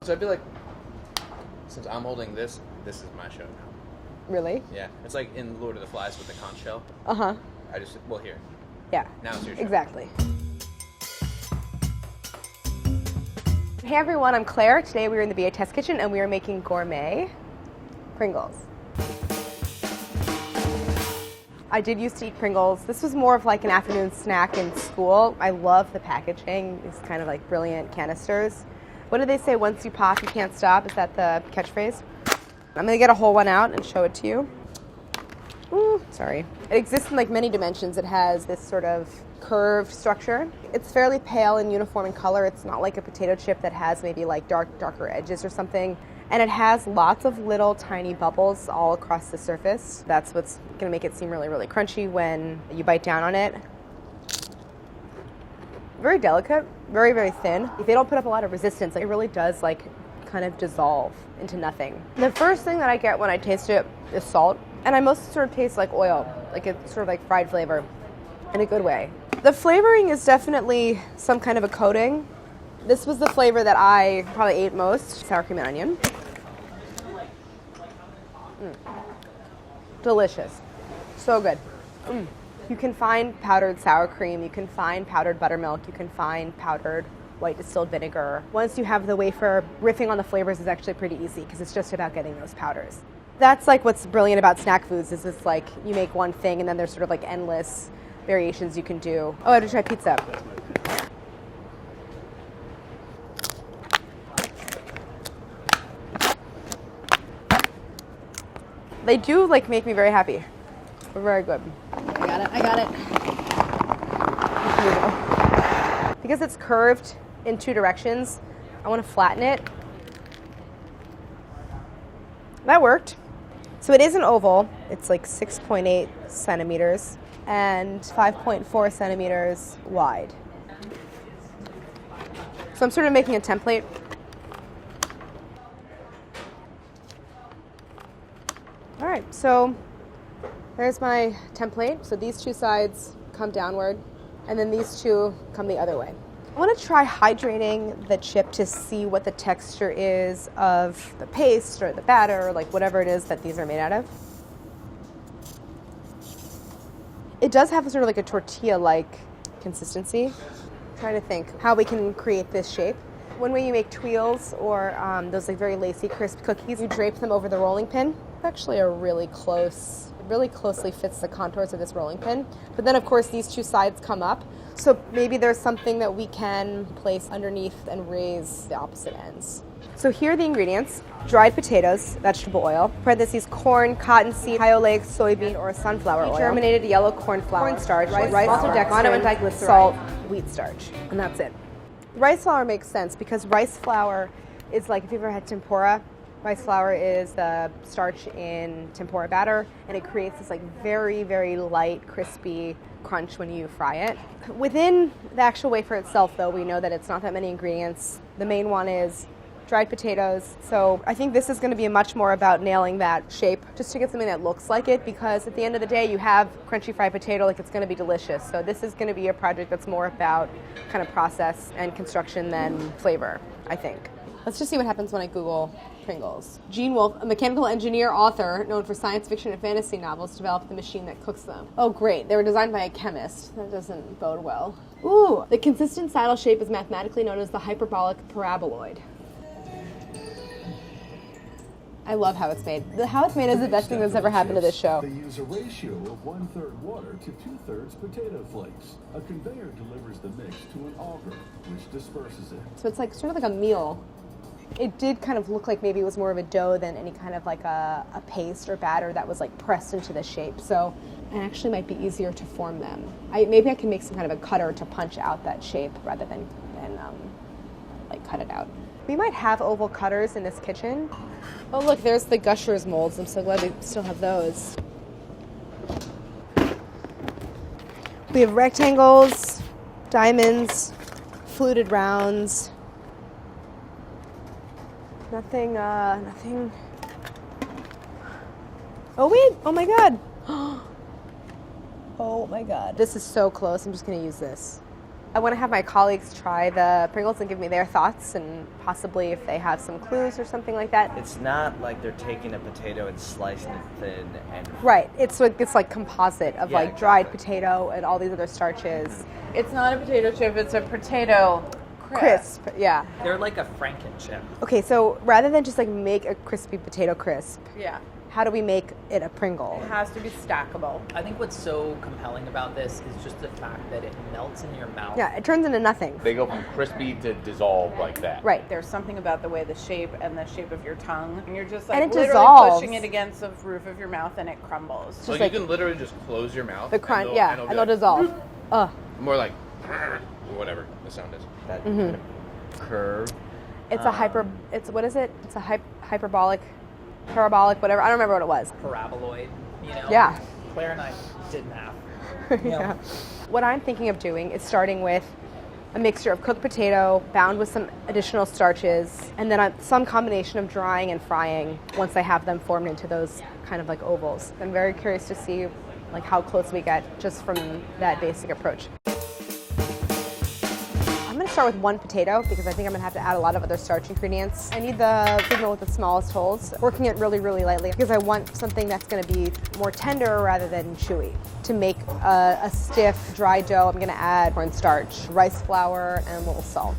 So I feel like since I'm holding this, this is my show now. Really? Yeah. It's like in Lord of the Flies with the conch shell. Uh-huh. Well, here. Yeah. Now it's your show. Exactly. Hey everyone, I'm Claire. Today we are in the BA test kitchen and we are making gourmet Pringles. I did used to eat Pringles. This was more of like an afternoon snack in school. I love the packaging. It's kind of like brilliant canisters. What do they say? Once you pop, you can't stop. Is that the catchphrase? I'm gonna get a whole one out and show it to you. Ooh, sorry. It exists in like many dimensions. It has this sort of curved structure. It's fairly pale and uniform in color. It's not like a potato chip that has maybe like darker edges or something. And it has lots of little tiny bubbles all across the surface. That's what's gonna make it seem really, really crunchy when you bite down on it. Very delicate, very, very thin. If they don't put up a lot of resistance, it really does like kind of dissolve into nothing. The first thing that I get when I taste it is salt. And I mostly sort of taste like oil, like it's sort of like fried flavor in a good way. The flavoring is definitely some kind of a coating. This was the flavor that I probably ate most, sour cream and onion. Delicious. So good. You can find powdered sour cream, you can find powdered buttermilk, you can find powdered white distilled vinegar. Once you have the wafer, riffing on the flavors is actually pretty easy because it's just about getting those powders. That's like what's brilliant about snack foods is it's like you make one thing and then there's sort of like endless variations you can do. Oh, I had to try pizza. They do like make me very happy. They're very good. I got it. Because it's curved in two directions, I want to flatten it. That worked. So it is an oval. It's like 6.8 centimeters and 5.4 centimeters wide. So I'm sort of making a template. All right, so there's my template. So these two sides come downward, and then these two come the other way. I want to try hydrating the chip to see what the texture is of the paste or the batter or like whatever it is that these are made out of. It does have sort of like a tortilla-like consistency. I'm trying to think how we can create this shape. When you make tuiles or those like very lacy crisp cookies, you drape them over the rolling pin. It's actually a really closely fits the contours of this rolling pin. But then of course these two sides come up. So maybe there's something that we can place underneath and raise the opposite ends. So here are the ingredients. Dried potatoes, vegetable oil, parentheses corn, cottonseed, high oleic, soybean, or sunflower oil, germinated yellow corn flour, cornstarch, rice flour, monodextrin, salt, wheat starch, and that's it. Rice flour makes sense because rice flour is like, if you've ever had tempura, rice flour is the starch in tempura batter, and it creates this like very, very light, crispy crunch when you fry it. Within the actual wafer itself, though, we know that it's not that many ingredients. The main one is dried potatoes. So I think this is going to be much more about nailing that shape, just to get something that looks like it, because at the end of the day, you have crunchy fried potato, like it's going to be delicious. So this is going to be a project that's more about kind of process and construction than flavor, I think. Let's just see what happens when I Google Pringles. Gene Wolfe, a mechanical engineer author known for science fiction and fantasy novels, developed the machine that cooks them. Oh great, they were designed by a chemist. That doesn't bode well. Ooh, the consistent saddle shape is mathematically known as the hyperbolic paraboloid. I love how it's made. How it's made is the best thing that's ever happened to this show. They use a ratio of 1/3 water to 2/3 potato flakes. A conveyor delivers the mix to an auger, which disperses it. So it's like sort of like a meal. It did kind of look like maybe it was more of a dough than any kind of like a paste or batter that was like pressed into the shape. So it actually might be easier to form them. Maybe I can make some kind of a cutter to punch out that shape rather than like cut it out. We might have oval cutters in this kitchen. Oh look, there's the Gushers molds. I'm so glad we still have those. We have rectangles, diamonds, fluted rounds. Nothing. Oh wait, oh my god. Oh my god. This is so close, I'm just gonna use this. I want to have my colleagues try the Pringles and give me their thoughts and possibly if they have some clues or something like that. It's not like they're taking a potato and slicing it thin and... Right. It's like composite of Yeah, like dried exactly. potato and all these other starches. It's not a potato chip, it's a potato Crisp. Yeah. They're like a Franken chip. Okay, so rather than just like make a crispy potato crisp, Yeah. how do we make it a Pringle? It has to be stackable. I think what's so compelling about this is just the fact that it melts in your mouth. Yeah, it turns into nothing. They go from crispy to dissolve like that. Right. There's something about the way the shape and the shape of your tongue. And you're just like And it literally dissolves. pushing it against the roof of your mouth and it crumbles. So Just you like- can literally just close your mouth. The crunch, and yeah, it'll and be they'll dissolve. Ugh. More like or whatever the sound is. that kind of curve. It's a hyper. It's what is it? It's a hyperbolic, parabolic, whatever. I don't remember what it was. Paraboloid, you know? Yeah. Claire and I did math. Yeah. What I'm thinking of doing is starting with a mixture of cooked potato bound with some additional starches, and then some combination of drying and frying once I have them formed into those kind of like ovals. I'm very curious to see like how close we get just from that basic approach. I'm going to start with one potato because I think I'm going to have to add a lot of other starch ingredients. I need the signal with the smallest holes, working it really, really lightly because I want something that's going to be more tender rather than chewy. To make a stiff, dry dough, I'm going to add cornstarch, rice flour, and a little salt.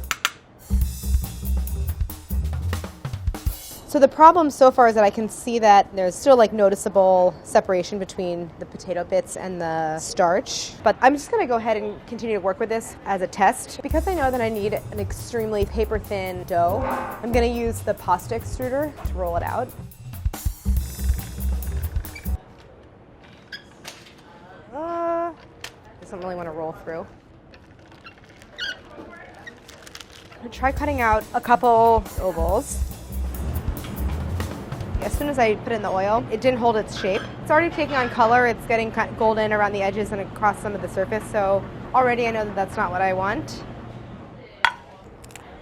So the problem so far is that I can see that there's still like noticeable separation between the potato bits and the starch. But I'm just gonna go ahead and continue to work with this as a test. Because I know that I need an extremely paper thin dough, I'm gonna use the pasta extruder to roll it out. Doesn't really want to roll through. I'm gonna try cutting out a couple ovals. As soon as I put it in the oil, it didn't hold its shape. It's already taking on color. It's getting kind of golden around the edges and across some of the surface. So already I know that that's not what I want.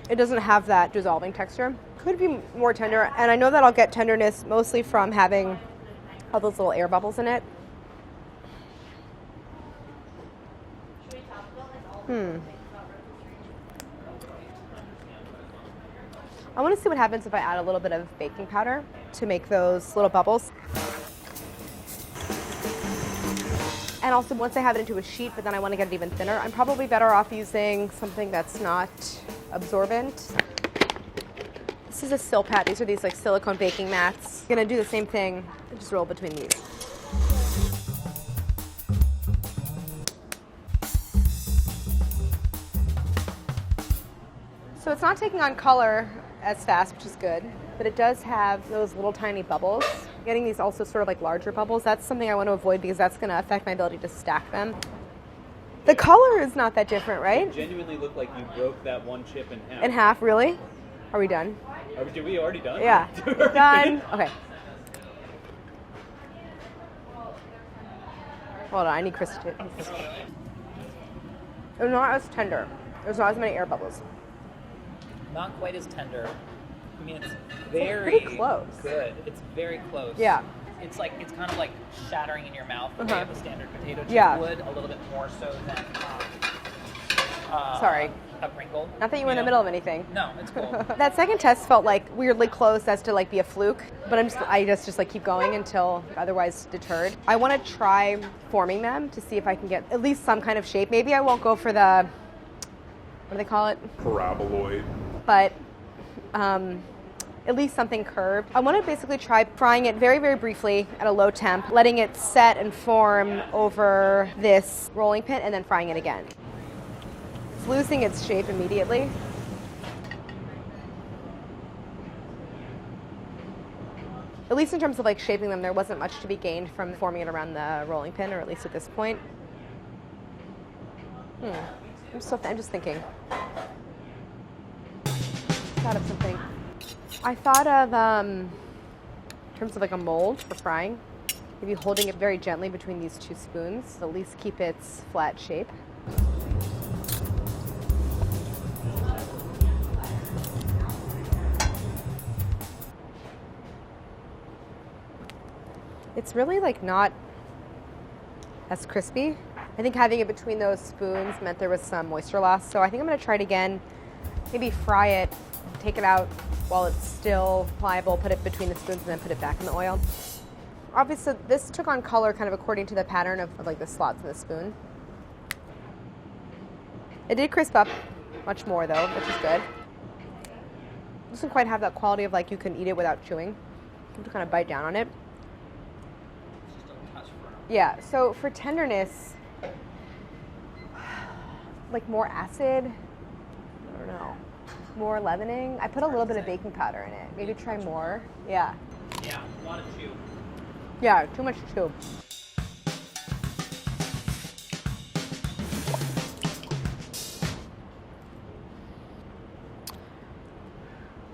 It doesn't have that dissolving texture. Could be more tender. And I know that I'll get tenderness mostly from having all those little air bubbles in it. I want to see what happens if I add a little bit of baking powder to make those little bubbles. And also once I have it into a sheet, but then I want to get it even thinner, I'm probably better off using something that's not absorbent. This is a silpat. These are these like silicone baking mats. I'm gonna do the same thing, just roll between these. So it's not taking on color as fast, which is good, but it does have those little tiny bubbles. Getting these also sort of like larger bubbles, that's something I want to avoid because that's going to affect my ability to stack them. The color is not that different, right? It genuinely looked like you broke that one chip in half. In half, really? Are we done? Did we already done? Yeah. Did we already Done. finish? Okay. Hold on, I need Chris to... It's not as tender. There's not as many air bubbles. Not quite as tender. I mean, it's very pretty close. good. It's very close. Yeah. It's kind of like shattering in your mouth the way a standard potato chip Yeah. would, a little bit more so than Sorry. a Pringle. Not that you were in the middle of anything. No, it's cool. That second test felt like weirdly close as to like be a fluke, but I just like keep going until otherwise deterred. I want to try forming them to see if I can get at least some kind of shape. Maybe I won't go for the, what do they call it? Paraboloid. But at least something curved. I want to basically try frying it very, very briefly at a low temp, letting it set and form over this rolling pin, and then frying it again. It's losing its shape immediately. At least in terms of like shaping them, there wasn't much to be gained from forming it around the rolling pin, or at least at this point. I'm just thinking. Thought of something. I thought of, in terms of like a mold for frying, maybe holding it very gently between these two spoons, to at least keep its flat shape. It's really like not as crispy I think having it between those spoons meant there was some moisture loss. So I think I'm gonna try it again. Maybe fry it, take it out while it's still pliable, put it between the spoons, and then put it back in the oil. Obviously, this took on color kind of according to the pattern of like the slots in the spoon. It did crisp up much more though, which is good. It doesn't quite have that quality of like you can eat it without chewing. You have to kind of bite down on it. Yeah, so for tenderness, like more acid, I don't know, more leavening. I put a little bit of baking powder in it. Maybe try more. Yeah. Yeah, a lot of chew. Yeah, too much chew.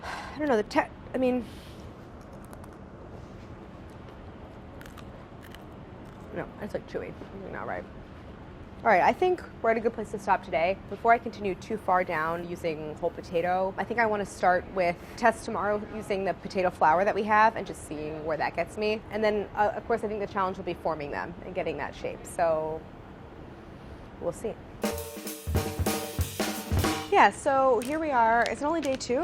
I don't know, I mean, no, it's like chewy. Something not right. All right, I think we're at a good place to stop today. Before I continue too far down using whole potato, I think I want to start with test tomorrow using the potato flour that we have and just seeing where that gets me. And then, of course, I think the challenge will be forming them and getting that shape. So we'll see. Yeah, so here we are. It's only day 2.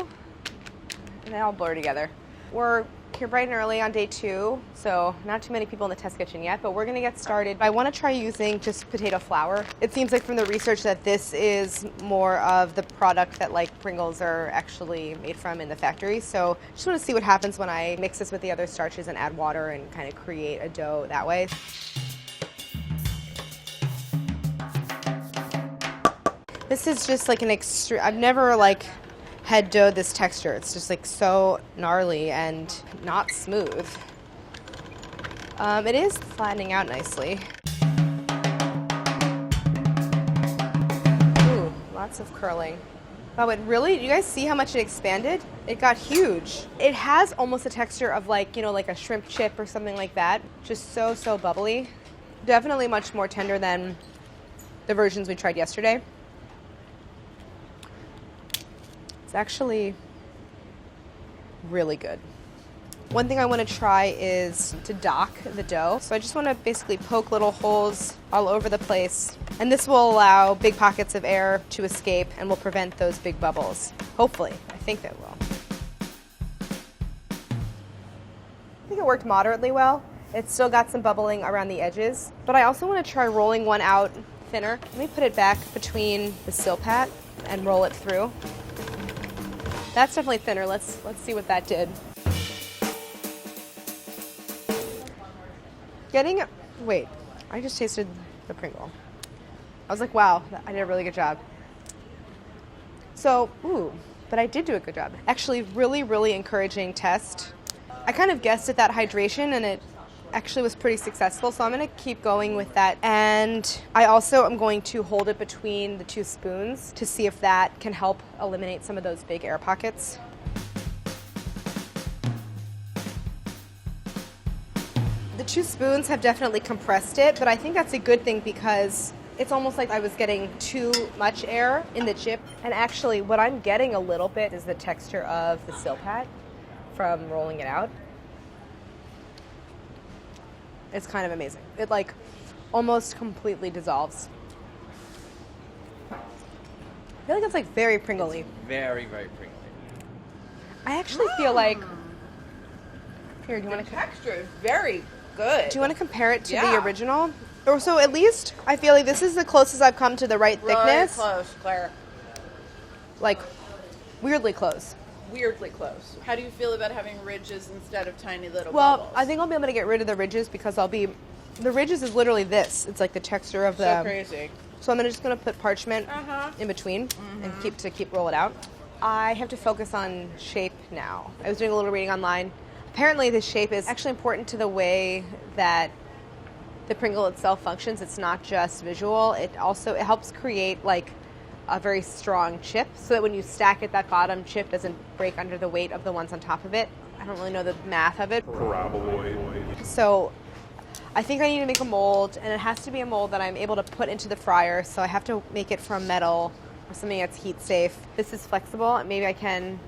And they all blur together. We're here bright and early on day 2, so not too many people in the test kitchen yet, but we're gonna get started. I wanna try using just potato flour. It seems like from the research that this is more of the product that like Pringles are actually made from in the factory. So just wanna see what happens when I mix this with the other starches and add water and kind of create a dough that way. This is just like an extra, I've never like had dough this texture. It's just like so gnarly and not smooth. It is flattening out nicely. Ooh, lots of curling. Wow, it really, you guys see how much it expanded? It got huge. It has almost a texture of like, you know, like a shrimp chip or something like that. Just so bubbly. Definitely much more tender than the versions we tried yesterday. Actually really good. One thing I want to try is to dock the dough. So I just want to basically poke little holes all over the place. And this will allow big pockets of air to escape and will prevent those big bubbles. Hopefully. I think it will. I think it worked moderately well. It's still got some bubbling around the edges. But I also want to try rolling one out thinner. Let me put it back between the silpat and roll it through. That's definitely thinner. Let's see what that did. Wait, I just tasted the Pringle. I was like, wow, I did a really good job. So, but I did do a good job. Actually, really encouraging test. I kind of guessed at that hydration and it actually was pretty successful, so I'm going to keep going with that. And I also am going to hold it between the 2 spoons to see if that can help eliminate some of those big air pockets. The 2 spoons have definitely compressed it, but I think that's a good thing because it's almost like I was getting too much air in the chip. And actually what I'm getting a little bit is the texture of the silpat from rolling it out. It's kind of amazing. It like almost completely dissolves. I feel like it's like very Pringle-y. It's very Pringly. I actually feel like. Here, do you want to? Texture is very good. Do you want to compare it to the original? Or so at least I feel like this is the closest I've come to the right thickness. Very close, Claire. Like weirdly close. Weirdly close. How do you feel about having ridges instead of tiny little bubbles? bubbles? I think I'll be able to get rid of the ridges because the ridges is literally this. It's like the texture of the. So crazy. So I'm just going to put parchment in between and keep roll it out. I have to focus on shape now. I was doing a little reading online. Apparently the shape is actually important to the way that the Pringle itself functions. It's not just visual. It helps create like a very strong chip so that when you stack it, that bottom chip doesn't break under the weight of the ones on top of it. I don't really know the math of it. Paraboloid. So I think I need to make a mold, and it has to be a mold that I'm able to put into the fryer, so I have to make it from metal or something that's heat safe. This is flexible, and maybe I can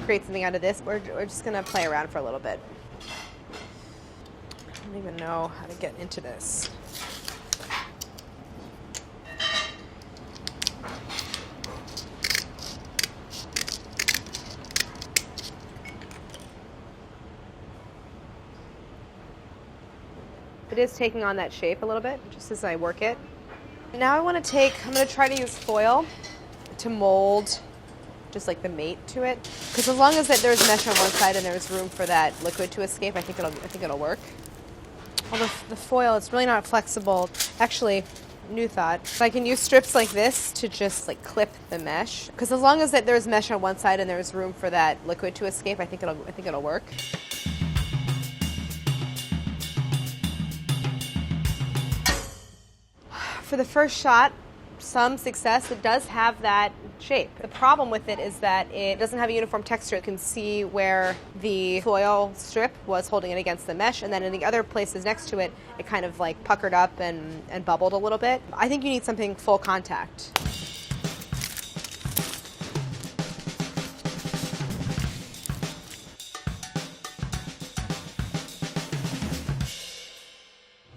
create something out of this. We're just going to play around for a little bit. I don't even know how to get into this. It is taking on that shape a little bit, just as I work it. Now I'm going to try to use foil to mold just like the mate to it. Because as long as there's mesh on one side and there's room for that liquid to escape, I think it'll work. Although the foil, it's really not flexible. Actually, new thought. So I can use strips like this to just like clip the mesh. Because as long as there's mesh on one side and there's room for that liquid to escape, I think it'll work. For the first shot, some success. It does have that shape. The problem with it is that it doesn't have a uniform texture. You can see where the foil strip was holding it against the mesh, and then in the other places next to it, it kind of like puckered up and bubbled a little bit. I think you need something full contact.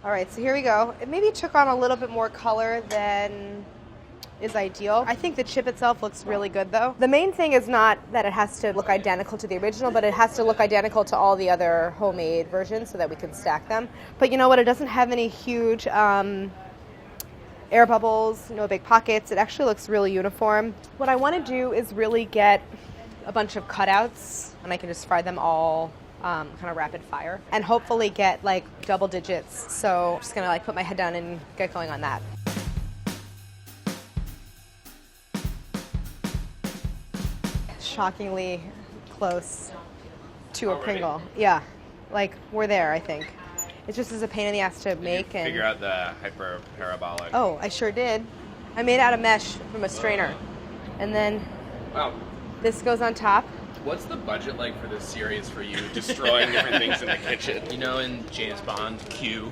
All right, so here we go. It maybe took on a little bit more color than is ideal. I think the chip itself looks really good though. The main thing is not that it has to look identical to the original, but it has to look identical to all the other homemade versions so that we can stack them. But you know what? It doesn't have any huge air bubbles, no big pockets. It actually looks really uniform. What I want to do is really get a bunch of cutouts, and I can just fry them all kind of rapid fire, and hopefully get like double digits. So I'm just gonna like put my head down and get going on that. Shockingly close to a Pringle. Yeah, like we're there, I think. It just is a pain in the ass to make. Did you figure out the hyperparabolic? Oh, I sure did. I made it out of mesh from a strainer. And then this goes on top. What's the budget like for this series for you destroying different things in the kitchen? You know, in James Bond, Q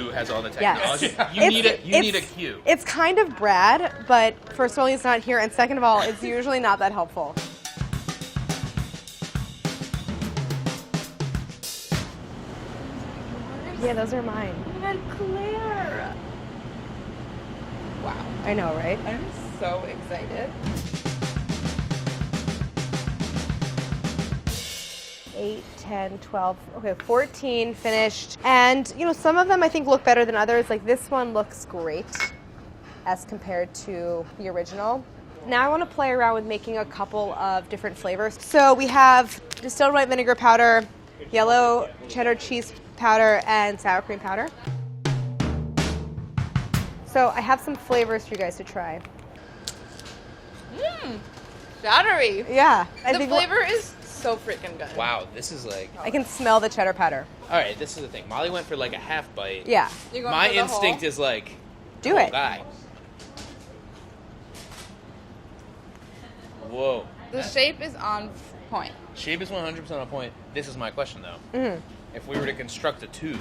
has all the technology. Yes. You need a Q. It's kind of Brad, but first of all, he's not here, and second of all, it's usually not that helpful. Yeah, those are mine. Oh my God, Claire! Wow. I know, right? I'm so excited. 8, 10, 12, okay, 14 finished. And, you know, some of them I think look better than others. Like this one looks great as compared to the original. Now I want to play around with making a couple of different flavors. So we have distilled white vinegar powder, yellow cheddar cheese powder, and sour cream powder. So I have some flavors for you guys to try. Battery. Yeah. The flavor is so freaking good. Wow, this is like... I can smell the cheddar powder. All right, this is the thing. Molly went for like a half bite. Yeah. You're going My for the instinct whole? is like... Do it. Guy. Whoa. The shape is on point. Shape is 100% on point. This is my question, though. Mm-hmm. If we were to construct a tube,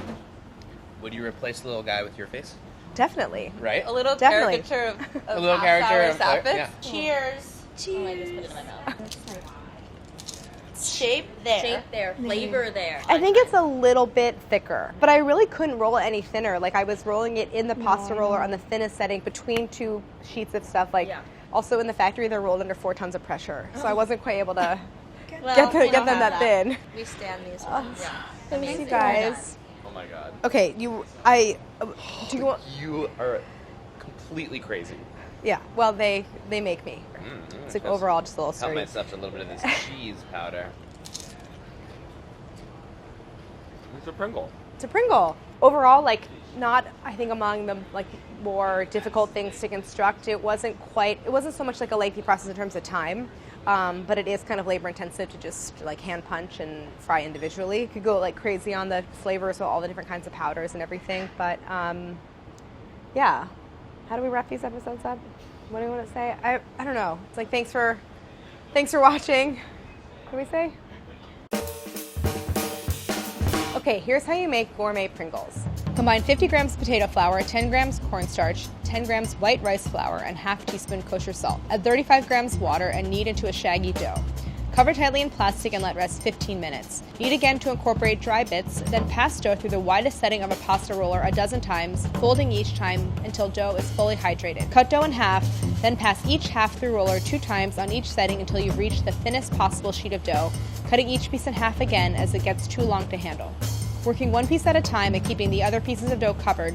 would you replace the little guy with your face? Definitely. Right? A little Definitely. caricature of A little character of Claire Saffitz. yeah. Cheers. Cheers. I just put it in my mouth. Shape there. Shape there. Flavor there. I think it's a little bit thicker, but I really couldn't roll it any thinner. Like I was rolling it in the pasta roller on the thinnest setting between two sheets of stuff. Like also in the factory, they're rolled under 4 tons of pressure, so I wasn't quite able to get them that thin. We stand these ones. Yeah. Thanks, you guys. Oh my god. Okay, do you want? You are completely crazy. Yeah. Well, they make me. It's like overall just a little Help sturdy. myself to a little bit of this cheese powder. It's a Pringle. It's a Pringle. Overall, like not, I think among the like more difficult things to construct. It wasn't so much like a lengthy process in terms of time, but it is kind of labor intensive to just like hand punch and fry individually. You could go like crazy on the flavors with all the different kinds of powders and everything, but yeah. How do we wrap these episodes up? What do you want to say? I don't know. It's like thanks for watching. What do we say? Okay, here's how you make gourmet Pringles. Combine 50 grams potato flour, 10 grams cornstarch, 10 grams white rice flour, and half teaspoon kosher salt. Add 35 grams water and knead into a shaggy dough. Cover tightly in plastic and let rest 15 minutes. Knead again to incorporate dry bits, then pass dough through the widest setting of a pasta roller a dozen times, folding each time until dough is fully hydrated. Cut dough in half, then pass each half through roller 2 times on each setting until you reach the thinnest possible sheet of dough, cutting each piece in half again as it gets too long to handle. Working one piece at a time and keeping the other pieces of dough covered,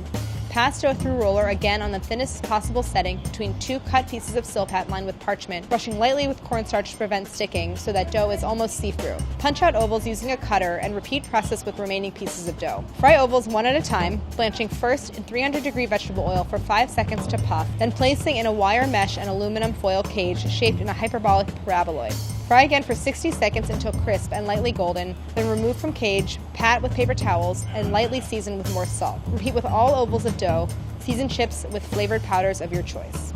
pass dough through roller again on the thinnest possible setting between 2 cut pieces of silpat lined with parchment, brushing lightly with cornstarch to prevent sticking so that dough is almost see-through. Punch out ovals using a cutter and repeat process with remaining pieces of dough. Fry ovals one at a time, blanching first in 300-degree vegetable oil for 5 seconds to puff, then placing in a wire mesh and aluminum foil cage shaped in a hyperbolic paraboloid. Fry again for 60 seconds until crisp and lightly golden, then remove from cage, pat with paper towels, and lightly season with more salt. Repeat with all ovals of dough. Season chips with flavored powders of your choice.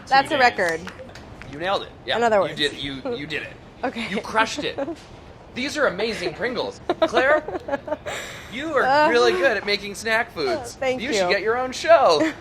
That's a record. You nailed it. Yeah. In other words. You did it. Okay. You crushed it. These are amazing Pringles. Claire, you are really good at making snack foods. Thank you. You should get your own show.